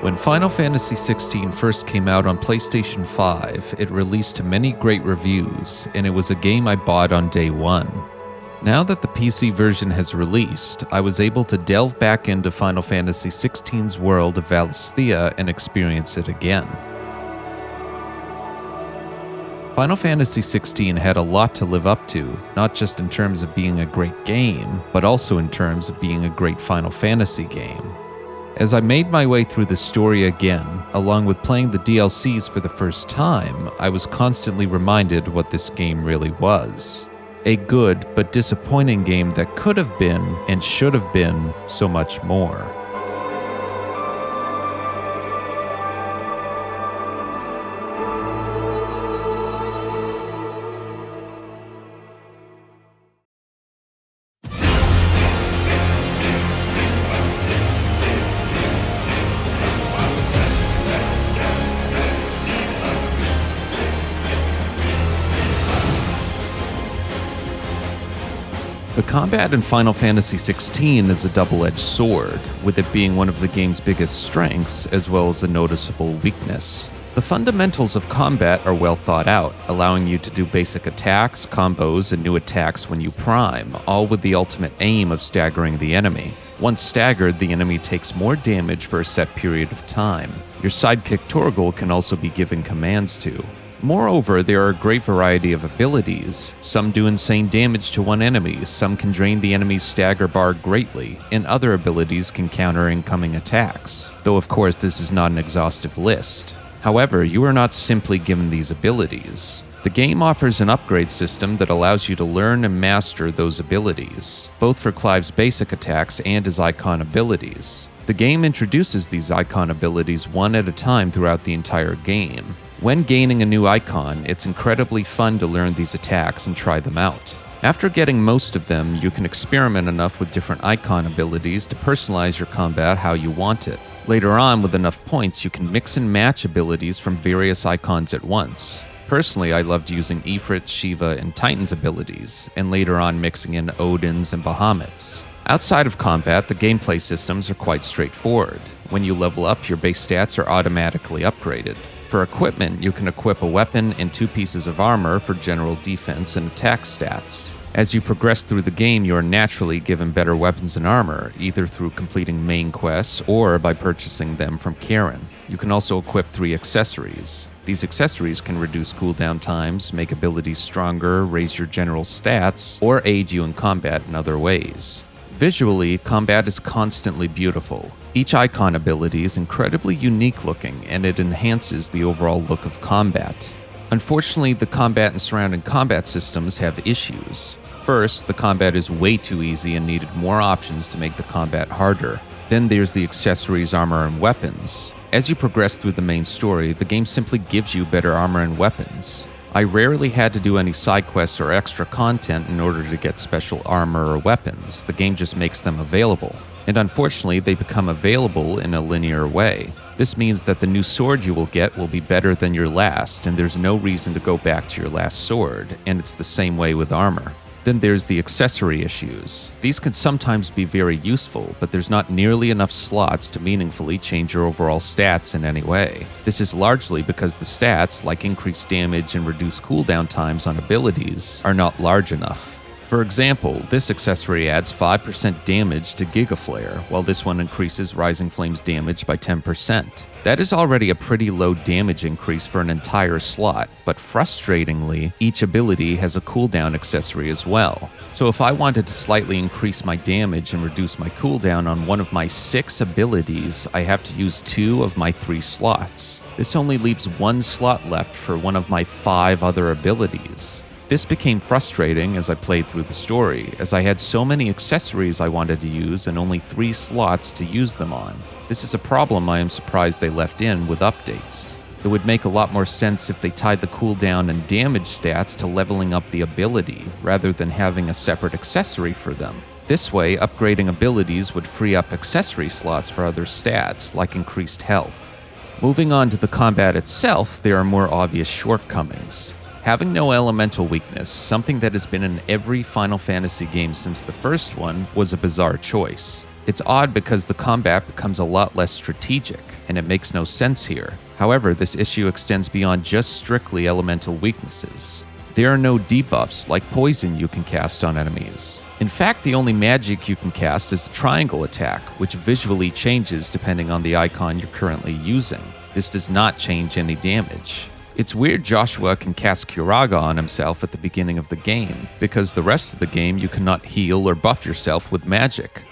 When Final Fantasy XVI first came out on PlayStation 5, it released to many great reviews, and it was a game I bought on day one. Now that the PC version has released, I was able to delve back into Final Fantasy XVI's world of Valisthea and experience it again. Final Fantasy XVI had a lot to live up to, not just in terms of being a great game, but also in terms of being a great Final Fantasy game. As I made my way through the story again, along with playing the DLCs for the first time, I was constantly reminded what this game really was. A good but disappointing game that could have been and should have been so much more. The combat in Final Fantasy XVI is a double-edged sword, with it being one of the game's biggest strengths as well as a noticeable weakness. The fundamentals of combat are well thought out, allowing you to do basic attacks, combos, and new attacks when you prime, all with the ultimate aim of staggering the enemy. Once staggered, the enemy takes more damage for a set period of time. Your sidekick Torgal can also be given commands to. Moreover, there are a great variety of abilities. Some do insane damage to one enemy, some can drain the enemy's stagger bar greatly, and other abilities can counter incoming attacks. Though of course this is not an exhaustive list. However, you are not simply given these abilities. The game offers an upgrade system that allows you to learn and master those abilities, both for Clive's basic attacks and his icon abilities. The game introduces these icon abilities one at a time throughout the entire game. When gaining a new icon, it's incredibly fun to learn these attacks and try them out. After getting most of them, you can experiment enough with different icon abilities to personalize your combat how you want it. Later on, with enough points, you can mix and match abilities from various icons at once. Personally, I loved using Ifrit, Shiva, and Titan's abilities, and later on mixing in Odin's and Bahamut's. Outside of combat, the gameplay systems are quite straightforward. When you level up, your base stats are automatically upgraded. For equipment, you can equip a weapon and 2 pieces of armor for general defense and attack stats. As you progress through the game, you are naturally given better weapons and armor, either through completing main quests or by purchasing them from Karen. You can also equip 3 accessories. These accessories can reduce cooldown times, make abilities stronger, raise your general stats, or aid you in combat in other ways. Visually, combat is constantly beautiful. Each icon ability is incredibly unique looking, and it enhances the overall look of combat. Unfortunately, the combat and surrounding combat systems have issues. First, the combat is way too easy and needed more options to make the combat harder. Then there's the accessories, armor, and weapons. As you progress through the main story, the game simply gives you better armor and weapons. I rarely had to do any side quests or extra content in order to get special armor or weapons. The game just makes them available. And unfortunately, they become available in a linear way. This means that the new sword you will get will be better than your last, and there's no reason to go back to your last sword, and it's the same way with armor. Then there's the accessory issues. These can sometimes be very useful, but there's not nearly enough slots to meaningfully change your overall stats in any way. This is largely because the stats, like increased damage and reduced cooldown times on abilities, are not large enough. For example, this accessory adds 5% damage to Gigaflare, while this one increases Rising Flame's damage by 10%. That is already a pretty low damage increase for an entire slot, but frustratingly, each ability has a cooldown accessory as well. So if I wanted to slightly increase my damage and reduce my cooldown on one of my 6 abilities, I have to use 2 of my 3 slots. This only leaves 1 slot left for one of my 5 other abilities. This became frustrating as I played through the story, as I had so many accessories I wanted to use and only 3 slots to use them on. This is a problem I am surprised they left in with updates. It would make a lot more sense if they tied the cooldown and damage stats to leveling up the ability, rather than having a separate accessory for them. This way, upgrading abilities would free up accessory slots for other stats, like increased health. Moving on to the combat itself, there are more obvious shortcomings. Having no elemental weakness, something that has been in every Final Fantasy game since the first one, was a bizarre choice. It's odd because the combat becomes a lot less strategic, and it makes no sense here. However, this issue extends beyond just strictly elemental weaknesses. There are no debuffs like poison you can cast on enemies. In fact, the only magic you can cast is a triangle attack, which visually changes depending on the icon you're currently using. This does not change any damage. It's weird Joshua can cast Curaga on himself at the beginning of the game, because the rest of the game you cannot heal or buff yourself with magic.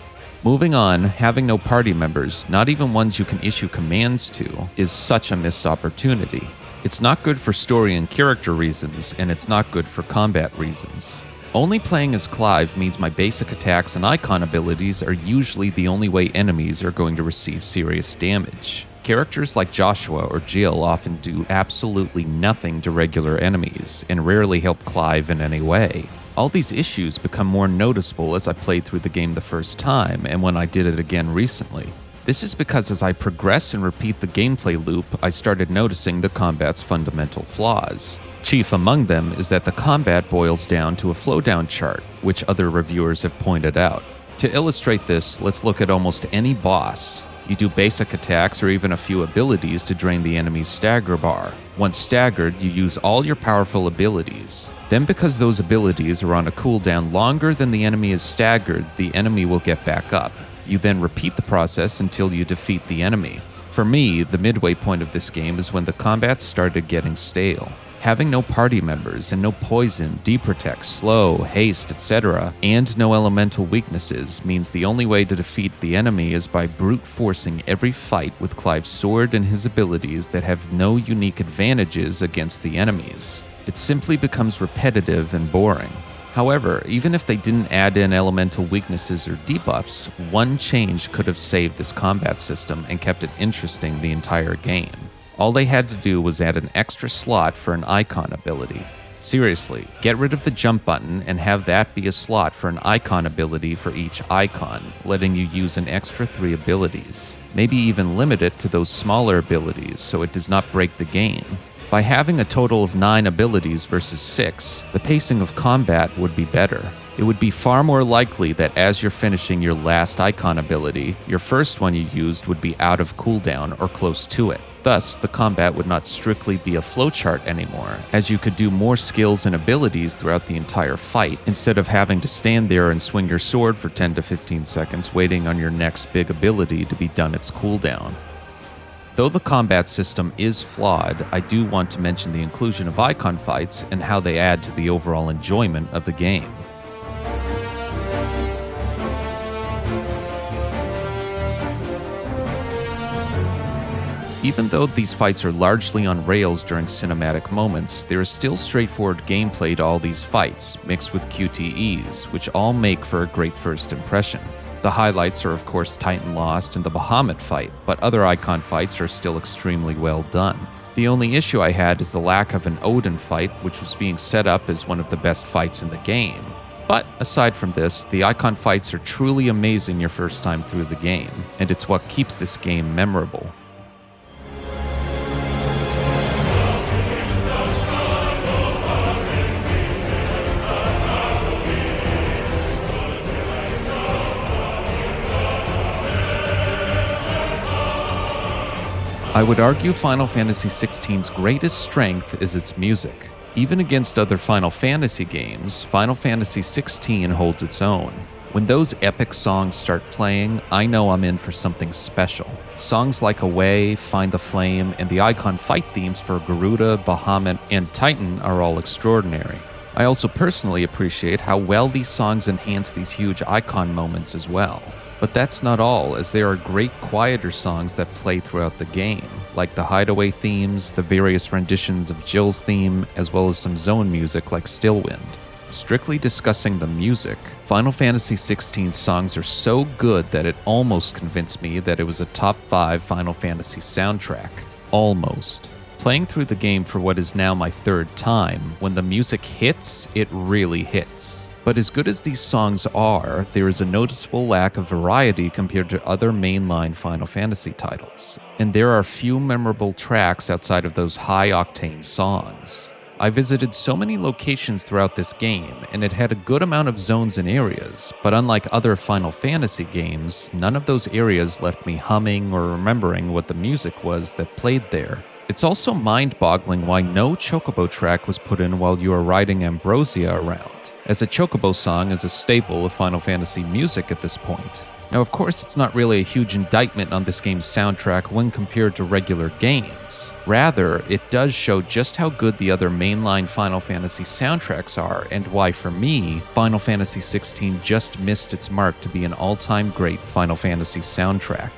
Moving on, having no party members, not even ones you can issue commands to, is such a missed opportunity. It's not good for story and character reasons, and it's not good for combat reasons. Only playing as Clive means my basic attacks and icon abilities are usually the only way enemies are going to receive serious damage. Characters like Joshua or Jill often do absolutely nothing to regular enemies, and rarely help Clive in any way. All these issues become more noticeable as I played through the game the first time, and when I did it again recently. This is because as I progress and repeat the gameplay loop, I started noticing the combat's fundamental flaws. Chief among them is that the combat boils down to a flowdown chart, which other reviewers have pointed out. To illustrate this, let's look at almost any boss. You do basic attacks or even a few abilities to drain the enemy's stagger bar. Once staggered, you use all your powerful abilities. Then because those abilities are on a cooldown longer than the enemy is staggered, the enemy will get back up. You then repeat the process until you defeat the enemy. For me, the midway point of this game is when the combat started getting stale. Having no party members and no poison, deprotect, slow, haste, etc., and no elemental weaknesses means the only way to defeat the enemy is by brute forcing every fight with Clive's sword and his abilities that have no unique advantages against the enemies. It simply becomes repetitive and boring. However, even if they didn't add in elemental weaknesses or debuffs, one change could have saved this combat system and kept it interesting the entire game. All they had to do was add an extra slot for an icon ability. Seriously, get rid of the jump button and have that be a slot for an icon ability for each icon, letting you use an extra 3 abilities. Maybe even limit it to those smaller abilities so it does not break the game. By having a total of 9 abilities versus 6, the pacing of combat would be better. It would be far more likely that as you're finishing your last icon ability, your first one you used would be out of cooldown or close to it. Thus, the combat would not strictly be a flowchart anymore, as you could do more skills and abilities throughout the entire fight, instead of having to stand there and swing your sword for 10 to 15 seconds waiting on your next big ability to be done its cooldown. Though the combat system is flawed, I do want to mention the inclusion of icon fights and how they add to the overall enjoyment of the game. Even though these fights are largely on rails during cinematic moments, there is still straightforward gameplay to all these fights, mixed with QTEs, which all make for a great first impression. The highlights are of course Titan Lost and the Bahamut fight, but other icon fights are still extremely well done. The only issue I had is the lack of an Odin fight, which was being set up as one of the best fights in the game. But aside from this, the icon fights are truly amazing your first time through the game, and it's what keeps this game memorable. I would argue Final Fantasy XVI's greatest strength is its music. Even against other Final Fantasy games, Final Fantasy XVI holds its own. When those epic songs start playing, I know I'm in for something special. Songs like Away, Find the Flame, and the icon fight themes for Garuda, Bahamut, and Titan are all extraordinary. I also personally appreciate how well these songs enhance these huge icon moments as well. But that's not all, as there are great quieter songs that play throughout the game, like the Hideaway themes, the various renditions of Jill's theme, as well as some zone music like Stillwind. Strictly discussing the music, Final Fantasy XVI's songs are so good that it almost convinced me that it was a top 5 Final Fantasy soundtrack. Almost. Playing through the game for what is now my 3rd time, when the music hits, it really hits. But as good as these songs are, there is a noticeable lack of variety compared to other mainline Final Fantasy titles, and there are few memorable tracks outside of those high-octane songs. I visited so many locations throughout this game, and it had a good amount of zones and areas, but unlike other Final Fantasy games, none of those areas left me humming or remembering what the music was that played there. It's also mind-boggling why no Chocobo track was put in while you are riding Ambrosia around, as a Chocobo song is a staple of Final Fantasy music at this point. Now, of course, it's not really a huge indictment on this game's soundtrack when compared to regular games. Rather, it does show just how good the other mainline Final Fantasy soundtracks are, and why, for me, Final Fantasy XVI just missed its mark to be an all-time great Final Fantasy soundtrack.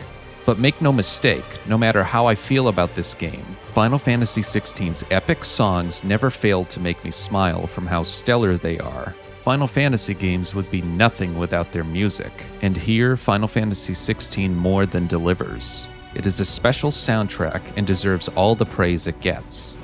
But make no mistake, no matter how I feel about this game, Final Fantasy XVI's epic songs never failed to make me smile from how stellar they are. Final Fantasy games would be nothing without their music, and here Final Fantasy XVI more than delivers. It is a special soundtrack and deserves all the praise it gets.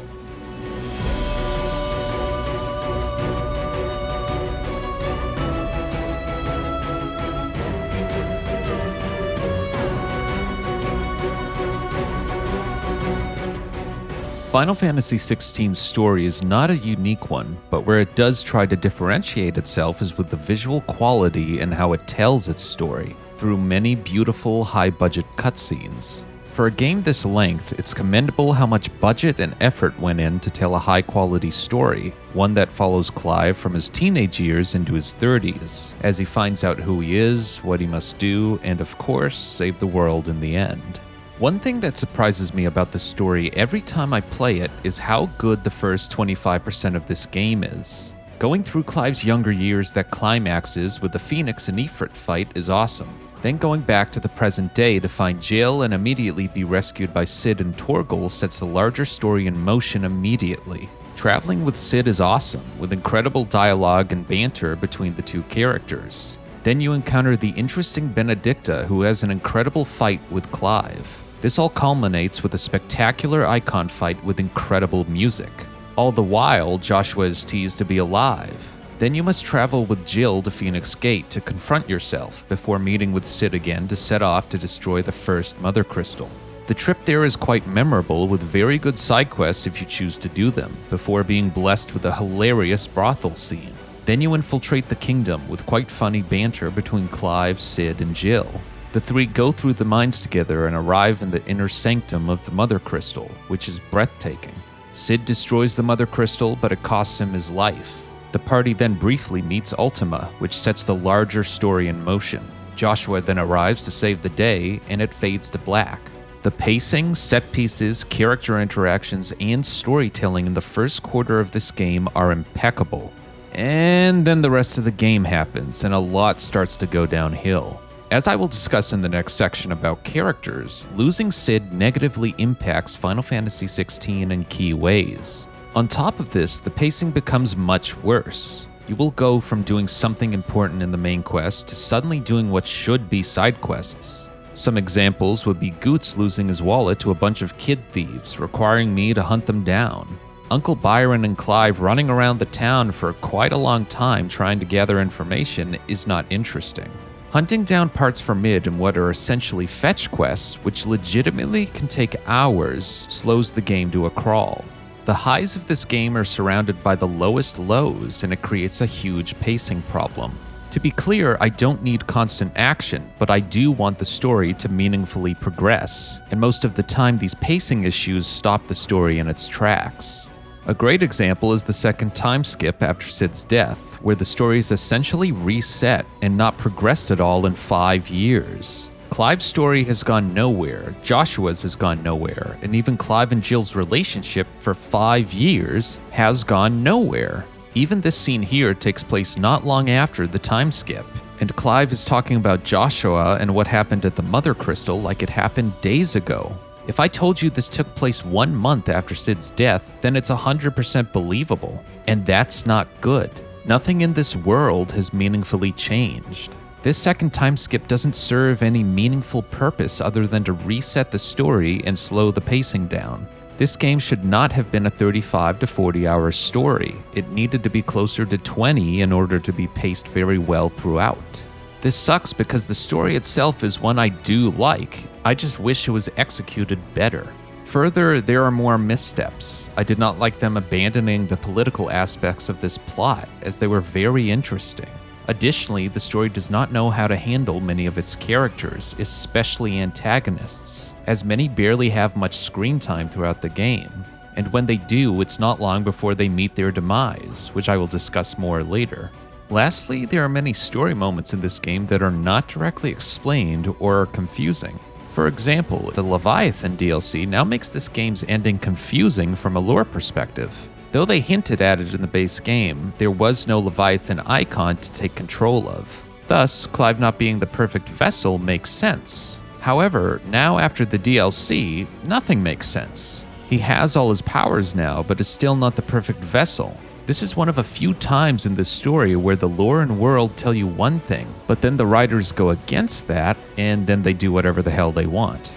Final Fantasy XVI's story is not a unique one, but where it does try to differentiate itself is with the visual quality and how it tells its story, through many beautiful, high-budget cutscenes. For a game this length, it's commendable how much budget and effort went in to tell a high-quality story, one that follows Clive from his teenage years into his 30s, as he finds out who he is, what he must do, and of course, save the world in the end. One thing that surprises me about the story every time I play it is how good the first 25% of this game is. Going through Clive's younger years that climaxes with the Phoenix and Ifrit fight is awesome. Then going back to the present day to find Jill and immediately be rescued by Cid and Torgal sets the larger story in motion immediately. Traveling with Cid is awesome, with incredible dialogue and banter between the two characters. Then you encounter the interesting Benedicta, who has an incredible fight with Clive. This all culminates with a spectacular icon fight with incredible music. All the while, Joshua is teased to be alive. Then you must travel with Jill to Phoenix Gate to confront yourself before meeting with Cid again to set off to destroy the first Mother Crystal. The trip there is quite memorable with very good side quests if you choose to do them, before being blessed with a hilarious brothel scene. Then you infiltrate the kingdom with quite funny banter between Clive, Cid, and Jill. The three go through the mines together and arrive in the inner sanctum of the Mother Crystal, which is breathtaking. Cid destroys the Mother Crystal, but it costs him his life. The party then briefly meets Ultima, which sets the larger story in motion. Joshua then arrives to save the day, and it fades to black. The pacing, set pieces, character interactions, and storytelling in the first quarter of this game are impeccable. And then the rest of the game happens, and a lot starts to go downhill. As I will discuss in the next section about characters, losing Cid negatively impacts Final Fantasy XVI in key ways. On top of this, the pacing becomes much worse. You will go from doing something important in the main quest to suddenly doing what should be side quests. Some examples would be Goots losing his wallet to a bunch of kid thieves, requiring me to hunt them down. Uncle Byron and Clive running around the town for quite a long time trying to gather information is not interesting. Hunting down parts for Mid in what are essentially fetch quests, which legitimately can take hours, slows the game to a crawl. The highs of this game are surrounded by the lowest lows, and it creates a huge pacing problem. To be clear, I don't need constant action, but I do want the story to meaningfully progress, and most of the time these pacing issues stop the story in its tracks. A great example is the second time skip after Cid's death, where the story is essentially reset and not progressed at all in 5 years. Clive's story has gone nowhere, Joshua's has gone nowhere, and even Clive and Jill's relationship for 5 years has gone nowhere. Even this scene here takes place not long after the time skip, and Clive is talking about Joshua and what happened at the Mother Crystal like it happened days ago. If I told you this took place 1 month after Cid's death, then it's 100% believable, and that's not good. Nothing in this world has meaningfully changed. This second time skip doesn't serve any meaningful purpose other than to reset the story and slow the pacing down. This game should not have been a 35 to 40 hour story. It needed to be closer to 20 in order to be paced very well throughout. This sucks because the story itself is one I do like. I just wish it was executed better. Further, there are more missteps. I did not like them abandoning the political aspects of this plot, as they were very interesting. Additionally, the story does not know how to handle many of its characters, especially antagonists, as many barely have much screen time throughout the game. And when they do, it's not long before they meet their demise, which I will discuss more later. Lastly, there are many story moments in this game that are not directly explained or are confusing. For example, the Leviathan DLC now makes this game's ending confusing from a lore perspective. Though they hinted at it in the base game, there was no Leviathan icon to take control of. Thus, Clive not being the perfect vessel makes sense. However, now after the DLC, nothing makes sense. He has all his powers now, but is still not the perfect vessel. This is one of a few times in this story where the lore and world tell you one thing, but then the writers go against that, and then they do whatever the hell they want.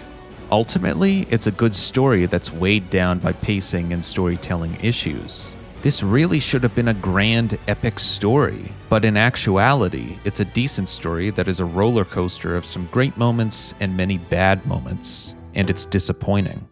Ultimately, it's a good story that's weighed down by pacing and storytelling issues. This really should have been a grand, epic story, but in actuality, it's a decent story that is a roller coaster of some great moments and many bad moments, and it's disappointing.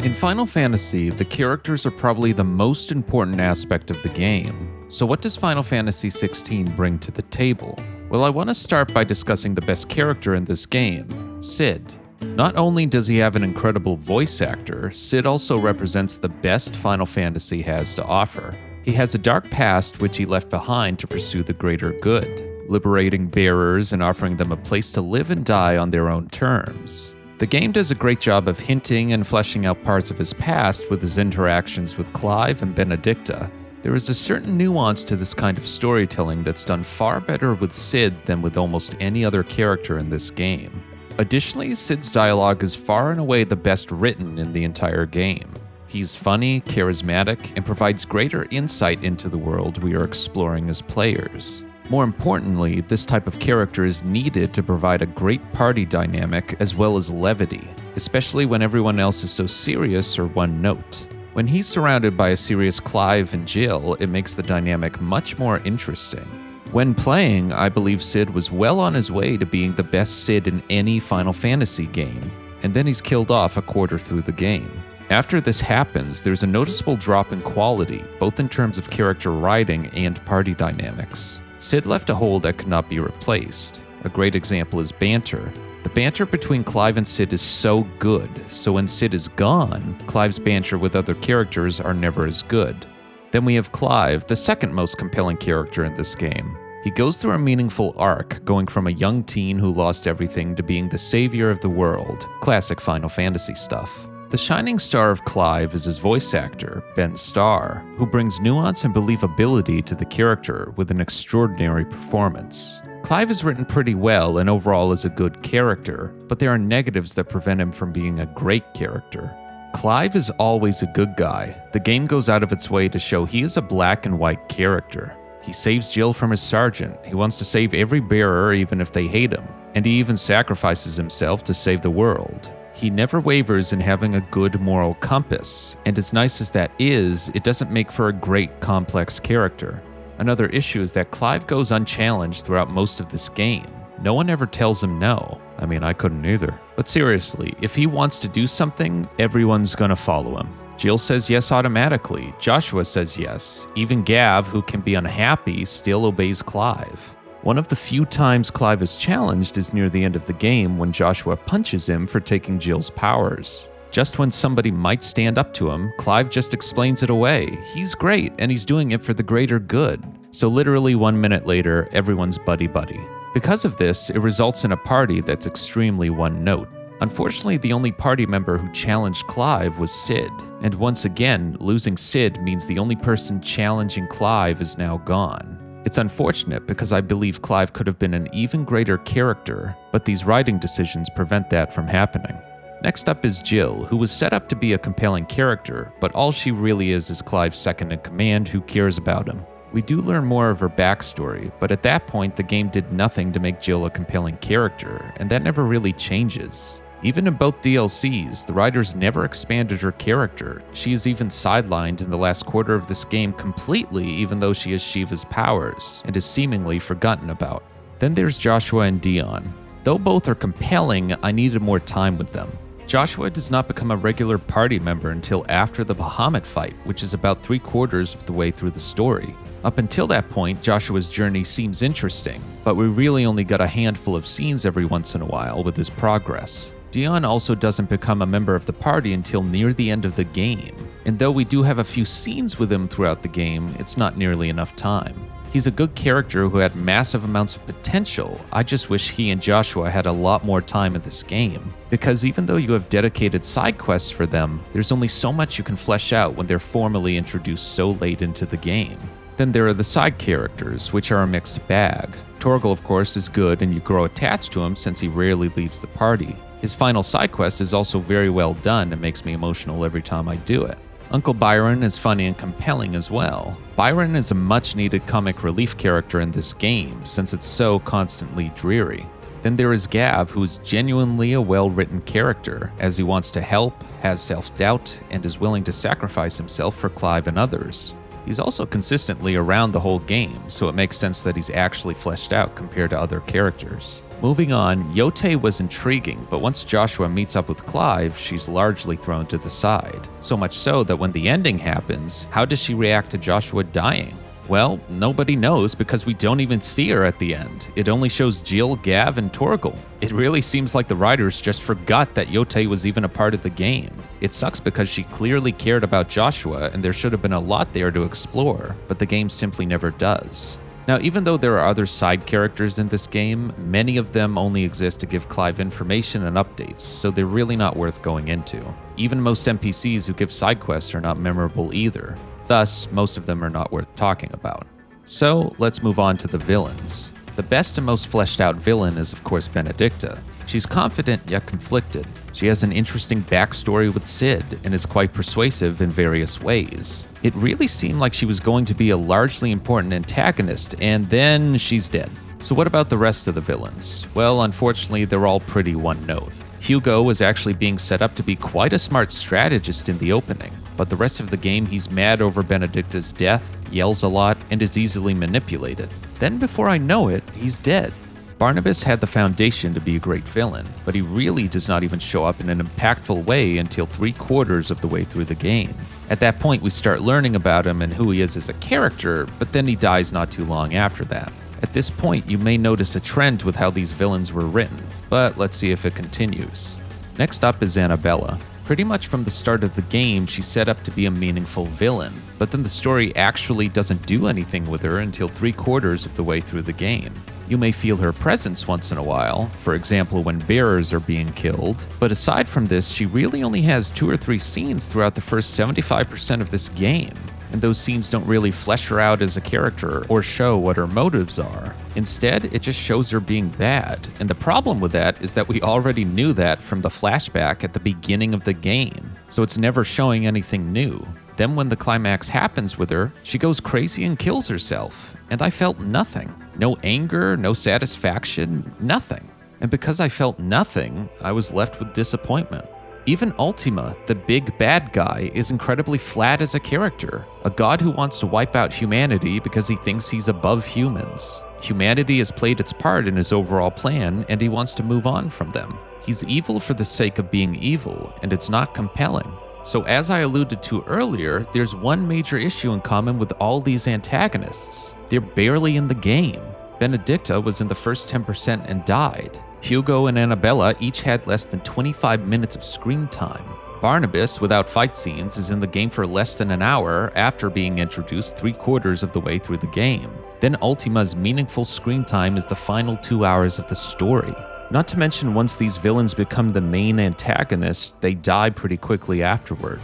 In Final Fantasy, the characters are probably the most important aspect of the game. So what does Final Fantasy XVI bring to the table? Well, I want to start by discussing the best character in this game, Cid. Not only does he have an incredible voice actor, Cid also represents the best Final Fantasy has to offer. He has a dark past which he left behind to pursue the greater good, liberating bearers and offering them a place to live and die on their own terms. The game does a great job of hinting and fleshing out parts of his past with his interactions with Clive and Benedicta. There is a certain nuance to this kind of storytelling that's done far better with Cid than with almost any other character in this game. Additionally, Cid's dialogue is far and away the best written in the entire game. He's funny, charismatic, and provides greater insight into the world we are exploring as players. More importantly, this type of character is needed to provide a great party dynamic as well as levity, especially when everyone else is so serious or one note. When he's surrounded by a serious Clive and Jill, it makes the dynamic much more interesting. When playing, I believe Cid was well on his way to being the best Cid in any Final Fantasy game, and then he's killed off a quarter through the game. After this happens, there's a noticeable drop in quality, both in terms of character writing and party dynamics. Cid left a hole that could not be replaced. A great example is banter. The banter between Clive and Cid is so good, so when Cid is gone, Clive's banter with other characters are never as good. Then we have Clive, the second most compelling character in this game. He goes through a meaningful arc, going from a young teen who lost everything to being the savior of the world. Classic Final Fantasy stuff. The shining star of Clive is his voice actor, Ben Starr, who brings nuance and believability to the character with an extraordinary performance. Clive is written pretty well and overall is a good character, but there are negatives that prevent him from being a great character. Clive is always a good guy. The game goes out of its way to show he is a black and white character. He saves Jill from his sergeant, he wants to save every bearer even if they hate him, and he even sacrifices himself to save the world. He never wavers in having a good moral compass, and as nice as that is, it doesn't make for a great, complex character. Another issue is that Clive goes unchallenged throughout most of this game. No one ever tells him no. I mean, I couldn't either. But seriously, if he wants to do something, everyone's gonna follow him. Jill says yes automatically, Joshua says yes, even Gav, who can be unhappy, still obeys Clive. One of the few times Clive is challenged is near the end of the game when Joshua punches him for taking Jill's powers. Just when somebody might stand up to him, Clive just explains it away. He's great, and he's doing it for the greater good. So literally 1 minute later, everyone's buddy-buddy. Because of this, it results in a party that's extremely one-note. Unfortunately, the only party member who challenged Clive was Cid. And once again, losing Cid means the only person challenging Clive is now gone. It's unfortunate because I believe Clive could have been an even greater character, but these writing decisions prevent that from happening. Next up is Jill, who was set up to be a compelling character, but all she really is Clive's second-in-command who cares about him. We do learn more of her backstory, but at that point the game did nothing to make Jill a compelling character, and that never really changes. Even in both DLCs, the writers never expanded her character. She is even sidelined in the last quarter of this game completely, even though she has Shiva's powers, and is seemingly forgotten about. Then there's Joshua and Dion. Though both are compelling, I needed more time with them. Joshua does not become a regular party member until after the Bahamut fight, which is about 3/4 of the way through the story. Up until that point, Joshua's journey seems interesting, but we really only got a handful of scenes every once in a while with his progress. Dion also doesn't become a member of the party until near the end of the game, and though we do have a few scenes with him throughout the game, it's not nearly enough time. He's a good character who had massive amounts of potential. I just wish he and Joshua had a lot more time in this game. Because even though you have dedicated side quests for them, there's only so much you can flesh out when they're formally introduced so late into the game. Then there are the side characters, which are a mixed bag. Torgal, of course, is good and you grow attached to him since he rarely leaves the party. His final side quest is also very well done and makes me emotional every time I do it. Uncle Byron is funny and compelling as well. Byron is a much-needed comic relief character in this game, since it's so constantly dreary. Then there is Gav, who is genuinely a well-written character, as he wants to help, has self-doubt, and is willing to sacrifice himself for Clive and others. He's also consistently around the whole game, so it makes sense that he's actually fleshed out compared to other characters. Moving on, Yote was intriguing, but once Joshua meets up with Clive, she's largely thrown to the side. So much so that when the ending happens, how does she react to Joshua dying? Well, nobody knows because we don't even see her at the end. It only shows Jill, Gav, and Torgal. It really seems like the writers just forgot that Yote was even a part of the game. It sucks because she clearly cared about Joshua and there should have been a lot there to explore, but the game simply never does. Now, even though there are other side characters in this game, many of them only exist to give Clive information and updates, so they're really not worth going into. Even most NPCs who give side quests are not memorable either. Thus, most of them are not worth talking about. So, let's move on to the villains. The best and most fleshed out villain is of course Benedicta. She's confident yet conflicted. She has an interesting backstory with Sid and is quite persuasive in various ways. It really seemed like she was going to be a largely important antagonist, and then she's dead. So what about the rest of the villains? Well, unfortunately, they're all pretty one note. Hugo was actually being set up to be quite a smart strategist in the opening, but the rest of the game he's mad over Benedicta's death, yells a lot, and is easily manipulated. Then before I know it, he's dead. Barnabas had the foundation to be a great villain, but he really does not even show up in an impactful way until 3/4 of the way through the game. At that point, we start learning about him and who he is as a character, but then he dies not too long after that. At this point, you may notice a trend with how these villains were written, but let's see if it continues. Next up is Annabella. Pretty much from the start of the game, she's set up to be a meaningful villain, but then the story actually doesn't do anything with her until 3/4 of the way through the game. You may feel her presence once in a while, for example when bearers are being killed, but aside from this, she really only has 2 or 3 scenes throughout the first 75% of this game, and those scenes don't really flesh her out as a character or show what her motives are. Instead, it just shows her being bad, and the problem with that is that we already knew that from the flashback at the beginning of the game, so it's never showing anything new. Then when the climax happens with her, she goes crazy and kills herself, and I felt nothing. No anger, no satisfaction, nothing. And because I felt nothing, I was left with disappointment. Even Ultima, the big bad guy, is incredibly flat as a character, a god who wants to wipe out humanity because he thinks he's above humans. Humanity has played its part in his overall plan, and he wants to move on from them. He's evil for the sake of being evil, and it's not compelling. So as I alluded to earlier, there's one major issue in common with all these antagonists. They're barely in the game. Benedicta was in the first 10% and died. Hugo and Annabella each had less than 25 minutes of screen time. Barnabas, without fight scenes, is in the game for less than an hour after being introduced 3/4 of the way through the game. Then Ultima's meaningful screen time is the final 2 hours of the story. Not to mention, once these villains become the main antagonists, they die pretty quickly afterward.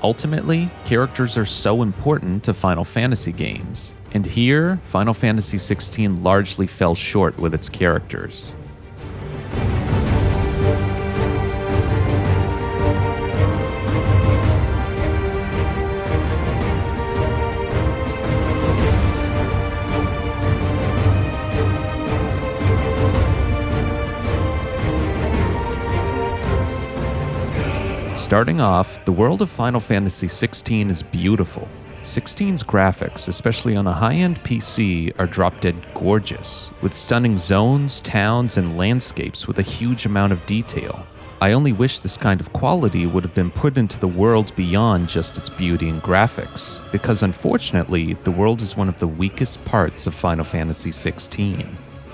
Ultimately, characters are so important to Final Fantasy games, and here, Final Fantasy XVI largely fell short with its characters. Starting off, the world of Final Fantasy XVI is beautiful. 16's graphics, especially on a high-end PC, are drop-dead gorgeous, with stunning zones, towns, and landscapes with a huge amount of detail. I only wish this kind of quality would have been put into the world beyond just its beauty and graphics, because unfortunately, the world is one of the weakest parts of Final Fantasy XVI.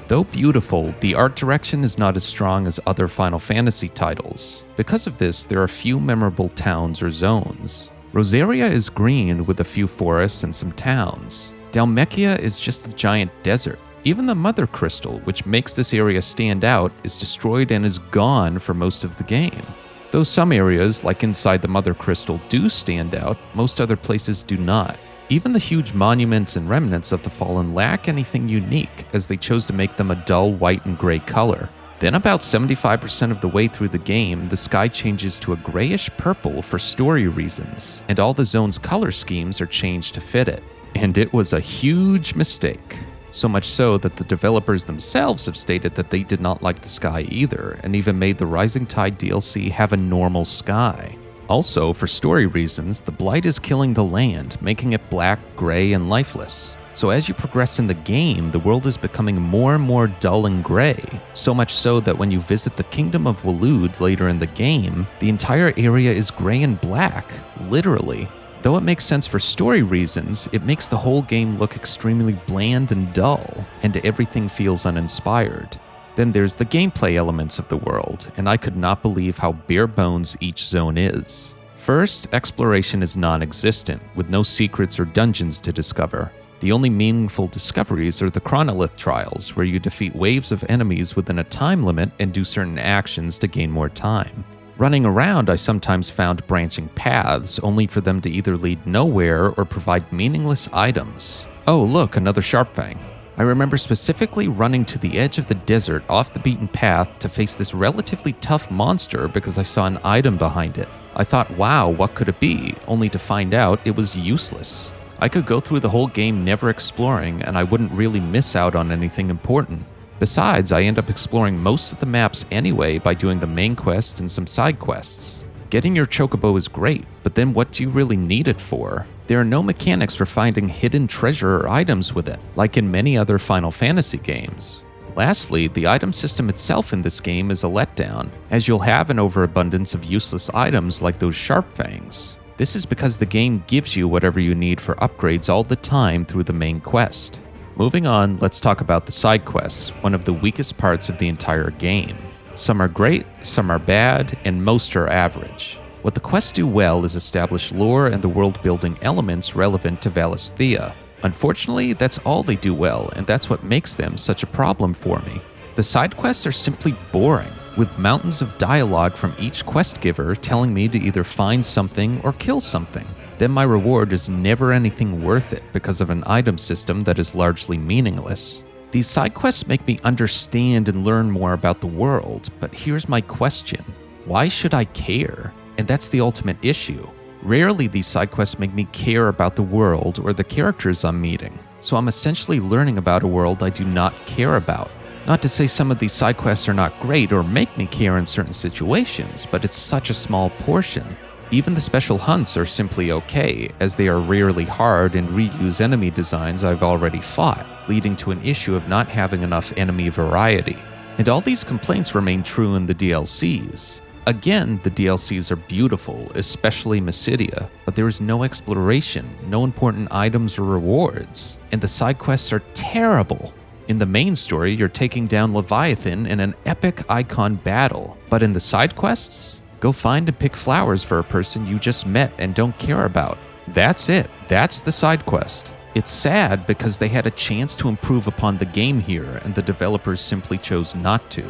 Though beautiful, the art direction is not as strong as other Final Fantasy titles. Because of this, there are few memorable towns or zones. Rosaria is green with a few forests and some towns. Dhalmekia is just a giant desert. Even the Mother Crystal, which makes this area stand out, is destroyed and is gone for most of the game. Though some areas, like inside the Mother Crystal, do stand out, most other places do not. Even the huge monuments and remnants of the Fallen lack anything unique, as they chose to make them a dull white and gray color. Then about 75% of the way through the game, the sky changes to a grayish purple for story reasons, and all the zone's color schemes are changed to fit it. And it was a huge mistake. So much so that the developers themselves have stated that they did not like the sky either, and even made the Rising Tide DLC have a normal sky. Also, for story reasons, the blight is killing the land, making it black, gray, and lifeless. So as you progress in the game, the world is becoming more and more dull and gray, so much so that when you visit the Kingdom of Waloed later in the game, the entire area is gray and black, literally. Though it makes sense for story reasons, it makes the whole game look extremely bland and dull, and everything feels uninspired. Then there's the gameplay elements of the world, and I could not believe how bare bones each zone is. First, exploration is non-existent, with no secrets or dungeons to discover. The only meaningful discoveries are the chronolith trials, where you defeat waves of enemies within a time limit and do certain actions to gain more time. Running around, I sometimes found branching paths, only for them to either lead nowhere or provide meaningless items. Oh look, another Sharpfang. I remember specifically running to the edge of the desert off the beaten path to face this relatively tough monster because I saw an item behind it. I thought, wow, what could it be? Only to find out it was useless. I could go through the whole game never exploring, and I wouldn't really miss out on anything important. Besides, I end up exploring most of the maps anyway by doing the main quest and some side quests. Getting your chocobo is great, but then what do you really need it for? There are no mechanics for finding hidden treasure or items with it, like in many other Final Fantasy games. Lastly, the item system itself in this game is a letdown, as you'll have an overabundance of useless items like those Sharpfangs. This is because the game gives you whatever you need for upgrades all the time through the main quest. Moving on, let's talk about the side quests, one of the weakest parts of the entire game. Some are great, some are bad, and most are average. What the quests do well is establish lore and the world-building elements relevant to Valisthea. Unfortunately, that's all they do well, and that's what makes them such a problem for me. The side quests are simply boring, with mountains of dialogue from each quest giver telling me to either find something or kill something. Then my reward is never anything worth it because of an item system that is largely meaningless. These side quests make me understand and learn more about the world, but here's my question. Why should I care? And that's the ultimate issue. Rarely these side quests make me care about the world or the characters I'm meeting, so I'm essentially learning about a world I do not care about. Not to say some of these side quests are not great or make me care in certain situations, but it's such a small portion. Even the special hunts are simply okay, as they are rarely hard and reuse enemy designs I've already fought, leading to an issue of not having enough enemy variety. And all these complaints remain true in the DLCs. Again, the DLCs are beautiful, especially Mysidia, but there is no exploration, no important items or rewards, and the side quests are terrible. In the main story, you're taking down Leviathan in an epic icon battle, but in the side quests, go find and pick flowers for a person you just met and don't care about. That's it. That's the side quest. It's sad because they had a chance to improve upon the game here, and the developers simply chose not to.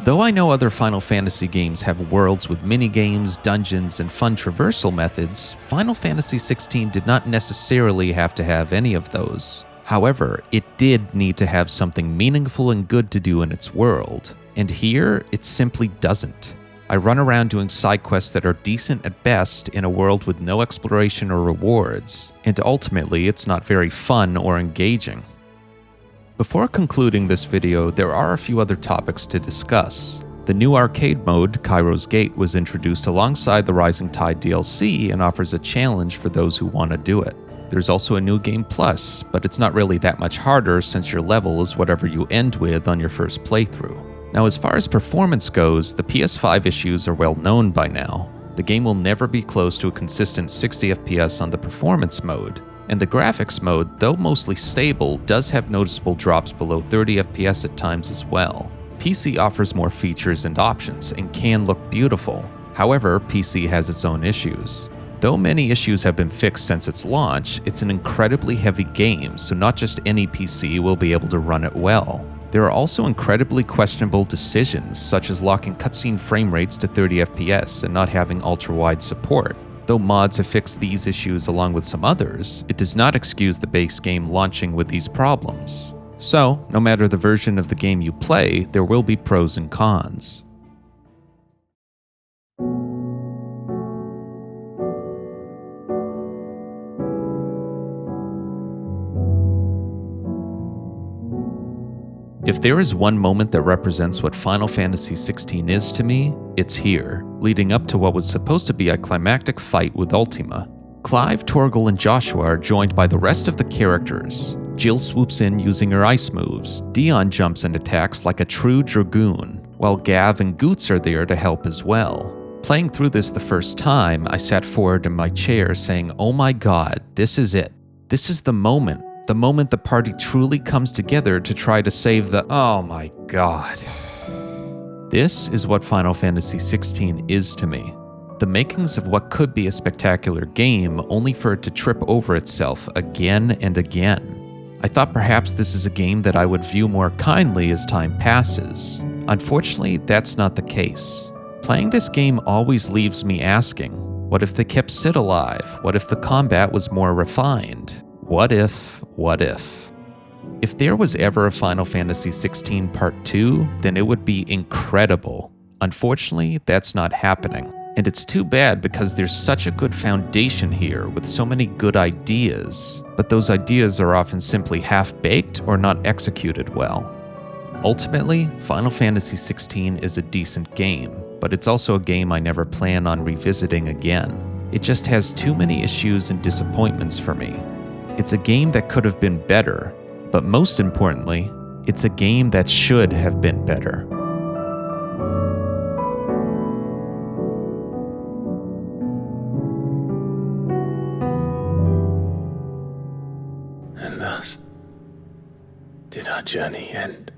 Though I know other Final Fantasy games have worlds with minigames, dungeons, and fun traversal methods, Final Fantasy XVI did not necessarily have to have any of those. However, it did need to have something meaningful and good to do in its world, and here, it simply doesn't. I run around doing side quests that are decent at best in a world with no exploration or rewards, and ultimately, it's not very fun or engaging. Before concluding this video, there are a few other topics to discuss. The new arcade mode, Kairo's Gate, was introduced alongside the Rising Tide DLC and offers a challenge for those who want to do it. There's also a new game plus, but it's not really that much harder since your level is whatever you end with on your first playthrough. Now, as far as performance goes, the PS5 issues are well known by now. The game will never be close to a consistent 60 FPS on the performance mode, and the graphics mode, though mostly stable, does have noticeable drops below 30 FPS at times as well. PC offers more features and options and can look beautiful. However, PC has its own issues. Though many issues have been fixed since its launch, it's an incredibly heavy game, so not just any PC will be able to run it well. There are also incredibly questionable decisions, such as locking cutscene frame rates to 30 FPS and not having ultra-wide support. Though mods have fixed these issues along with some others, it does not excuse the base game launching with these problems. So, no matter the version of the game you play, there will be pros and cons. If there is one moment that represents what Final Fantasy XVI is to me, it's here, leading up to what was supposed to be a climactic fight with Ultima. Clive, Torgal, and Joshua are joined by the rest of the characters. Jill swoops in using her ice moves, Dion jumps and attacks like a true dragoon, while Gav and Goots are there to help as well. Playing through this the first time, I sat forward in my chair saying, "Oh my god, this is it. This is the moment the party truly comes together to try to save the— oh my god." This is what Final Fantasy XVI is to me. The makings of what could be a spectacular game, only for it to trip over itself again and again. I thought perhaps this is a game that I would view more kindly as time passes. Unfortunately, that's not the case. Playing this game always leaves me asking, what if they kept Sid alive? What if the combat was more refined? What if? If there was ever a Final Fantasy XVI Part 2, then it would be incredible. Unfortunately, that's not happening. And it's too bad because there's such a good foundation here with so many good ideas, but those ideas are often simply half-baked or not executed well. Ultimately, Final Fantasy XVI is a decent game, but it's also a game I never plan on revisiting again. It just has too many issues and disappointments for me. It's a game that could have been better, but most importantly, it's a game that should have been better. And thus did our journey end.